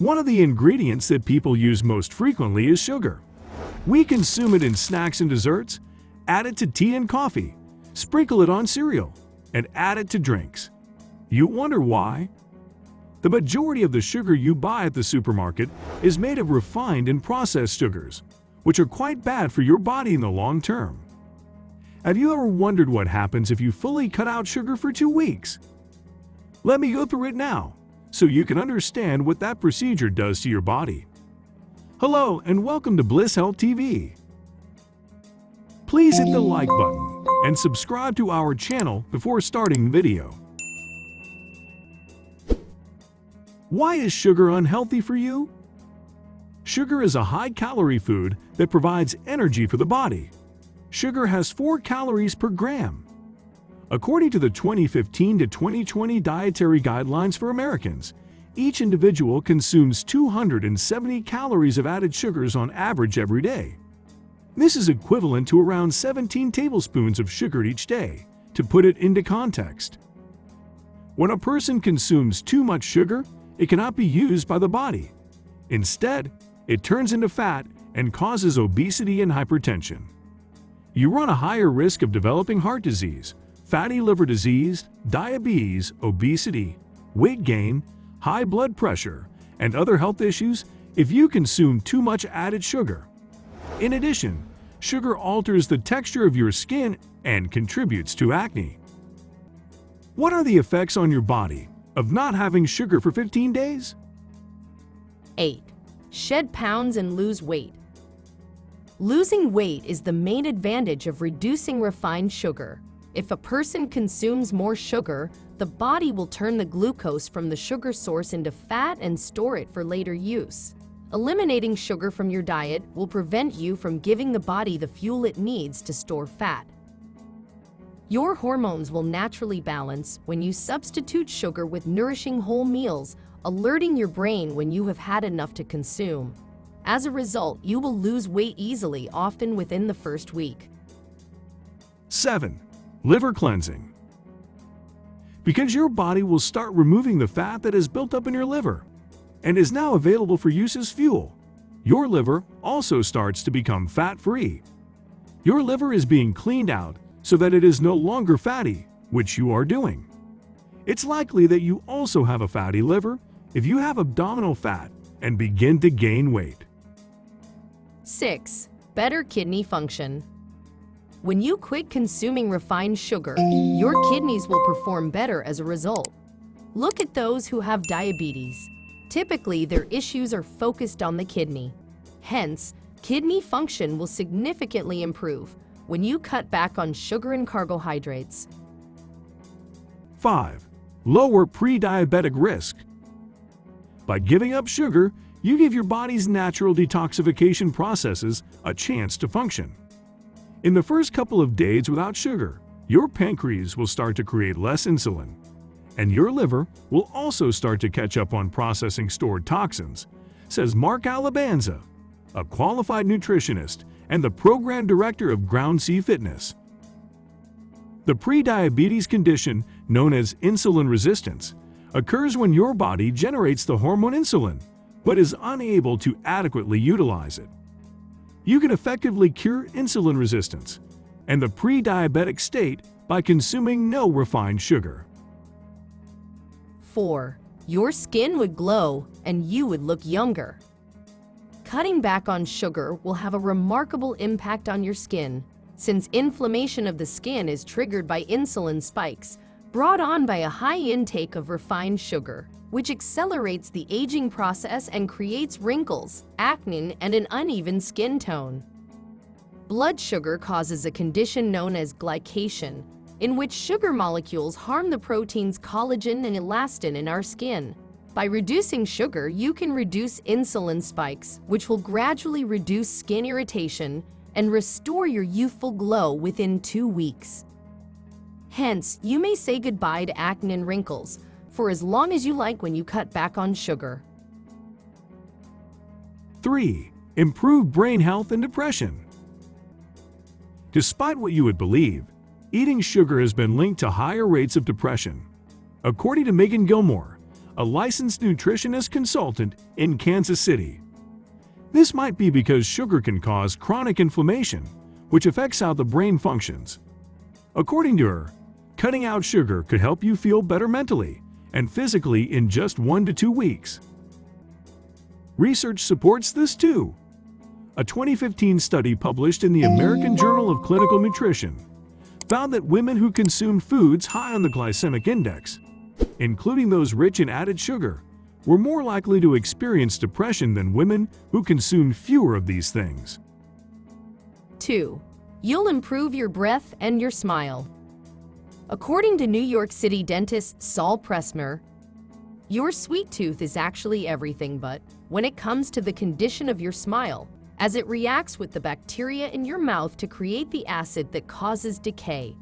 One of the ingredients that people use most frequently is sugar. We consume it in snacks and desserts, add it to tea and coffee, sprinkle it on cereal, and add it to drinks. You wonder why? The majority of the sugar you buy at the supermarket is made of refined and processed sugars, which are quite bad for your body in the long term. Have you ever wondered what happens if you fully cut out sugar for 2 weeks? Let me go through it now, so you can understand what that procedure does to your body. Hello and welcome to Bliss Health TV. Please hit the like button and subscribe to our channel before starting the video. Why is sugar unhealthy for you? Sugar is a high-calorie food that provides energy for the body. Sugar has 4 calories per gram. According to the 2015 to 2020 dietary guidelines for Americans, each individual consumes 270 calories of added sugars on average every day. This is equivalent to around 17 tablespoons of sugar each day, to put it into context. When a person consumes too much sugar, it cannot be used by the body. Instead, it turns into fat and causes obesity and hypertension. You run a higher risk of developing heart disease, fatty liver disease, diabetes, obesity, weight gain, high blood pressure, and other health issues if you consume too much added sugar. In addition, sugar alters the texture of your skin and contributes to acne. What are the effects on your body of not having sugar for 15 days? 8. Shed pounds and lose weight. Losing weight is the main advantage of reducing refined sugar. If a person consumes more sugar, the body will turn the glucose from the sugar source into fat and store it for later use. Eliminating sugar from your diet will prevent you from giving the body the fuel it needs to store fat. Your hormones will naturally balance when you substitute sugar with nourishing whole meals, alerting your brain when you have had enough to consume. As a result, you will lose weight easily, often within the first week. 7. Liver cleansing. Because your body will start removing the fat that is built up in your liver and is now available for use as fuel, your liver also starts to become fat-free. Your liver is being cleaned out so that it is no longer fatty, which you are doing. It's likely that you also have a fatty liver if you have abdominal fat and begin to gain weight. 6. Better kidney function. When you quit consuming refined sugar, your kidneys will perform better as a result. Look at those who have diabetes. Typically, their issues are focused on the kidney. Hence, kidney function will significantly improve when you cut back on sugar and carbohydrates. 5. Lower pre-diabetic risk. By giving up sugar, you give your body's natural detoxification processes a chance to function. In the first couple of days without sugar, your pancreas will start to create less insulin, and your liver will also start to catch up on processing stored toxins, says Mark Alabanza, a qualified nutritionist and the program director of Ground Sea Fitness. The prediabetes condition, known as insulin resistance, occurs when your body generates the hormone insulin, but is unable to adequately utilize it. You can effectively cure insulin resistance and the pre-diabetic state by consuming no refined sugar. 4. Your skin would glow and you would look younger. Cutting back on sugar will have a remarkable impact on your skin, since inflammation of the skin is triggered by insulin spikes brought on by a high intake of refined sugar, which accelerates the aging process and creates wrinkles, acne, and an uneven skin tone. Blood sugar causes a condition known as glycation, in which sugar molecules harm the proteins collagen and elastin in our skin. By reducing sugar, you can reduce insulin spikes, which will gradually reduce skin irritation and restore your youthful glow within 2 weeks. Hence, you may say goodbye to acne and wrinkles for as long as you like when you cut back on sugar. 3. Improve brain health and depression. Despite what you would believe, eating sugar has been linked to higher rates of depression. According to Megan Gilmore, a licensed nutritionist consultant in Kansas City. This might be because sugar can cause chronic inflammation, which affects how the brain functions. According to her, cutting out sugar could help you feel better mentally and physically in just 1 to 2 weeks. Research supports this too. A 2015 study published in the American Journal of Clinical Nutrition found that women who consumed foods high on the glycemic index, including those rich in added sugar, were more likely to experience depression than women who consumed fewer of these things. 2. You'll improve your breath and your smile. According to New York City dentist Saul Pressmer, your sweet tooth is actually everything but when it comes to the condition of your smile, as it reacts with the bacteria in your mouth to create the acid that causes decay.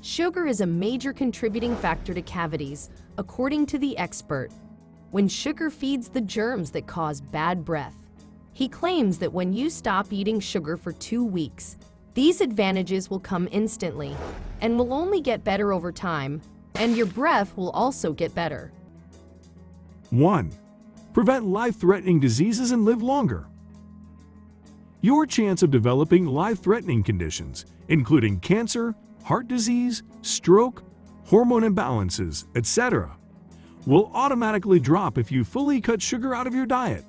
Sugar is a major contributing factor to cavities, according to the expert, when sugar feeds the germs that cause bad breath. He claims that when you stop eating sugar for 2 weeks, these advantages will come instantly and will only get better over time, and your breath will also get better. 1. Prevent life-threatening diseases and live longer. Your chance of developing life-threatening conditions, including cancer, heart disease, stroke, hormone imbalances, etc., will automatically drop if you fully cut sugar out of your diet.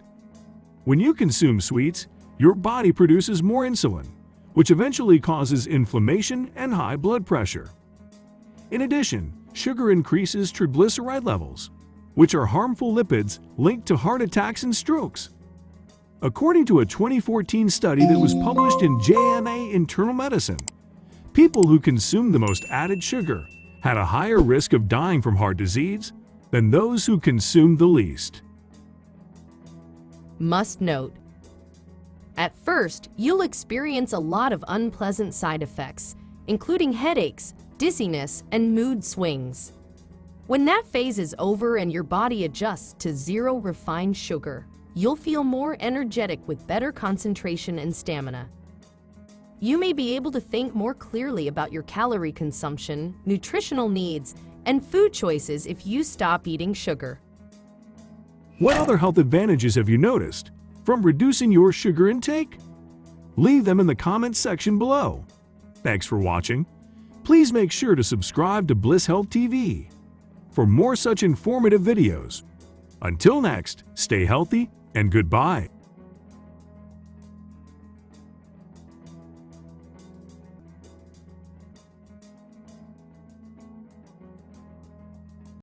When you consume sweets, your body produces more insulin, which eventually causes inflammation and high blood pressure. In addition, sugar increases triglyceride levels, which are harmful lipids linked to heart attacks and strokes. According to a 2014 study that was published in JAMA Internal Medicine, people who consumed the most added sugar had a higher risk of dying from heart disease than those who consumed the least. Must note: at first, you'll experience a lot of unpleasant side effects, including headaches, dizziness, and mood swings. When that phase is over and your body adjusts to zero refined sugar, you'll feel more energetic with better concentration and stamina. You may be able to think more clearly about your calorie consumption, nutritional needs, and food choices if you stop eating sugar. What other health advantages have you noticed from reducing your sugar intake? Leave them in the comments section below. Thanks for watching. Please make sure to subscribe to Bliss Health TV for more such informative videos. Until next, stay healthy and goodbye.